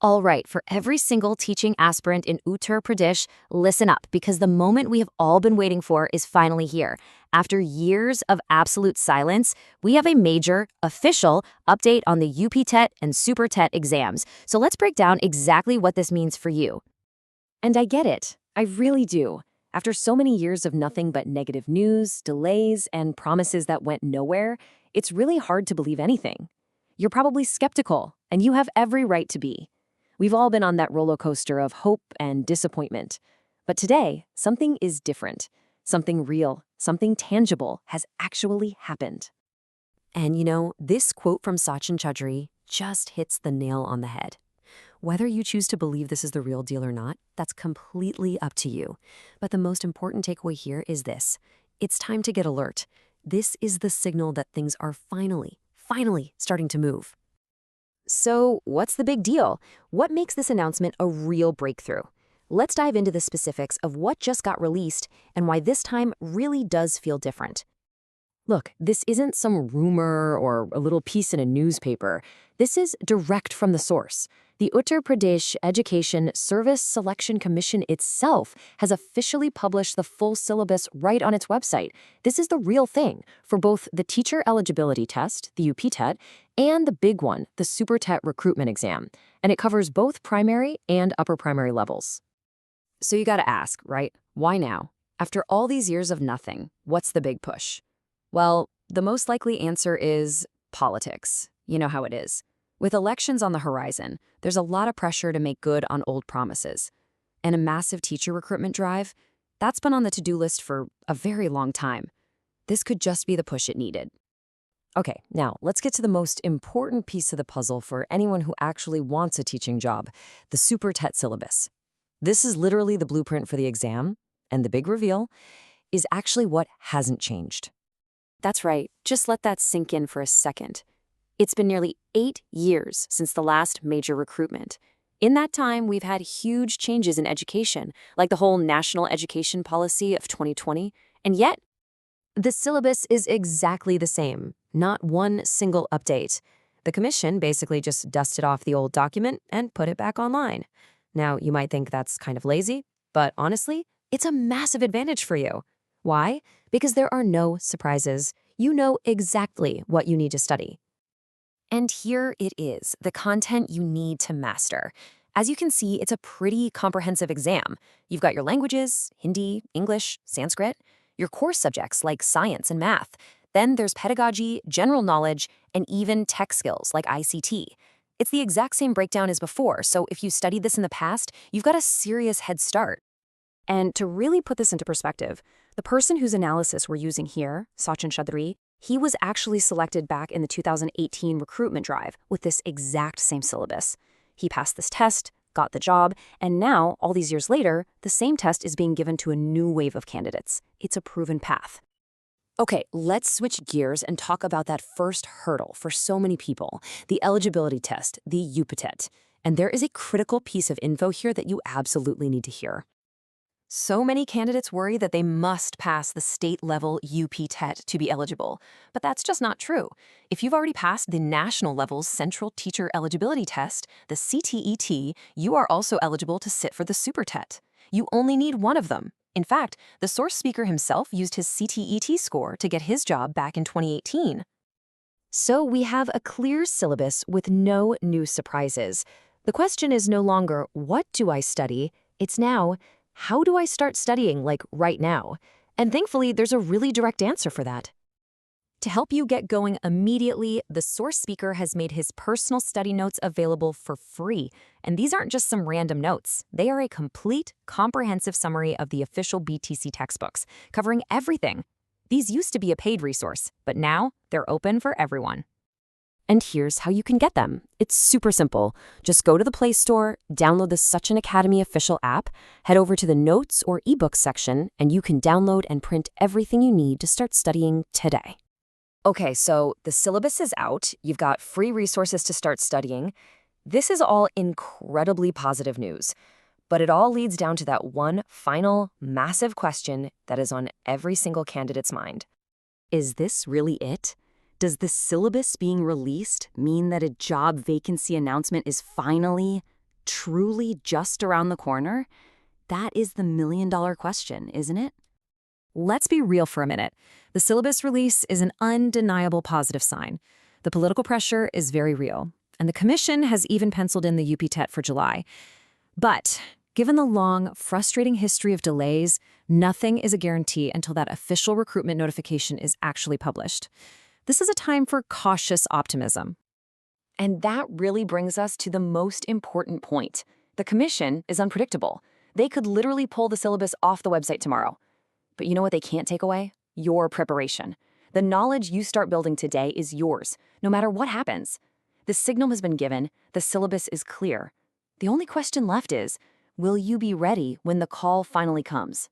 All right, for every single teaching aspirant in Uttar Pradesh, listen up because the moment we have all been waiting for is finally here. After years of absolute silence, we have a major, official update on the UP TET and Super TET exams. So let's break down exactly what this means for you. And I get it. I really do. After so many years of nothing but negative news, delays, and promises that went nowhere, it's really hard to believe anything. You're probably skeptical, and you have every right to be. We've all been on that roller coaster of hope and disappointment. But today, something is different. Something real, something tangible has actually happened. And this quote from Sachin Chaudhary just hits the nail on the head. Whether you choose to believe this is the real deal or not, that's completely up to you. But the most important takeaway here is this. It's time to get alert. This is the signal that things are finally starting to move. So, what's the big deal? What makes this announcement a real breakthrough? Let's dive into the specifics of what just got released and why this time really does feel different. Look, this isn't some rumor or a little piece in a newspaper. This is direct from the source. The Uttar Pradesh Education Service Selection Commission itself has officially published the full syllabus right on its website. This is the real thing for both the teacher eligibility test, the UP TET, and the big one, the Super TET recruitment exam. And it covers both primary and upper primary levels. So you gotta ask, right? Why now? After all these years of nothing, what's the big push? Well, the most likely answer is politics. You know how it is. With elections on the horizon, there's a lot of pressure to make good on old promises. And a massive teacher recruitment drive, that's been on the to-do list for a very long time. This could just be the push it needed. Okay, now let's get to the most important piece of the puzzle for anyone who actually wants a teaching job, the Super TET syllabus. This is literally the blueprint for the exam, and the big reveal is actually what hasn't changed. That's right, just let that sink in for a second. It's been nearly 8 years since the last major recruitment. In that time, we've had huge changes in education, like the whole National Education Policy of 2020, and yet, the syllabus is exactly the same, not one single update. The commission basically just dusted off the old document and put it back online. Now, you might think that's kind of lazy, but honestly, it's a massive advantage for you. Why? Because there are no surprises. You know exactly what you need to study. And here it is, the content you need to master. As you can see, it's a pretty comprehensive exam. You've got your languages, Hindi, English, Sanskrit, your core subjects like science and math. Then there's pedagogy, general knowledge, and even tech skills like ICT. It's the exact same breakdown as before, so if you studied this in the past, you've got a serious head start. And to really put this into perspective, the person whose analysis we're using here, Sachin Chaudhary, he was actually selected back in the 2018 recruitment drive with this exact same syllabus. He passed this test, got the job, and now, all these years later, the same test is being given to a new wave of candidates. It's a proven path. Okay, let's switch gears and talk about that first hurdle for so many people, the eligibility test, the UP TET. And there is a critical piece of info here that you absolutely need to hear. So many candidates worry that they must pass the state-level UP TET to be eligible, but that's just not true. If you've already passed the national level's Central Teacher Eligibility Test, the CTET, you are also eligible to sit for the Super TET. You only need one of them. In fact, the source speaker himself used his CTET score to get his job back in 2018. So we have a clear syllabus with no new surprises. The question is no longer, what do I study? It's now, how do I start studying, like right now? And thankfully, there's a really direct answer for that. To help you get going immediately, the source speaker has made his personal study notes available for free. And these aren't just some random notes. They are a complete, comprehensive summary of the official BTC textbooks, covering everything. These used to be a paid resource, but now they're open for everyone. And here's how you can get them. It's super simple. Just go to the Play Store, download the Sachin Academy official app, head over to the Notes or eBooks section, and you can download and print everything you need to start studying today. Okay, so the syllabus is out. You've got free resources to start studying. This is all incredibly positive news. But it all leads down to that one final, massive question that is on every single candidate's mind. Is this really it? Does the syllabus being released mean that a job vacancy announcement is finally truly just around the corner? That is the million-dollar question, isn't it? Let's be real for a minute. The syllabus release is an undeniable positive sign. The political pressure is very real, and the Commission has even penciled in the UP TET for July. But given the long, frustrating history of delays, nothing is a guarantee until that official recruitment notification is actually published. This is a time for cautious optimism. And that really brings us to the most important point. The Commission is unpredictable. They could literally pull the syllabus off the website tomorrow. But you know what they can't take away? Your preparation. The knowledge you start building today is yours, no matter what happens. The signal has been given, the syllabus is clear. The only question left is, will you be ready when the call finally comes?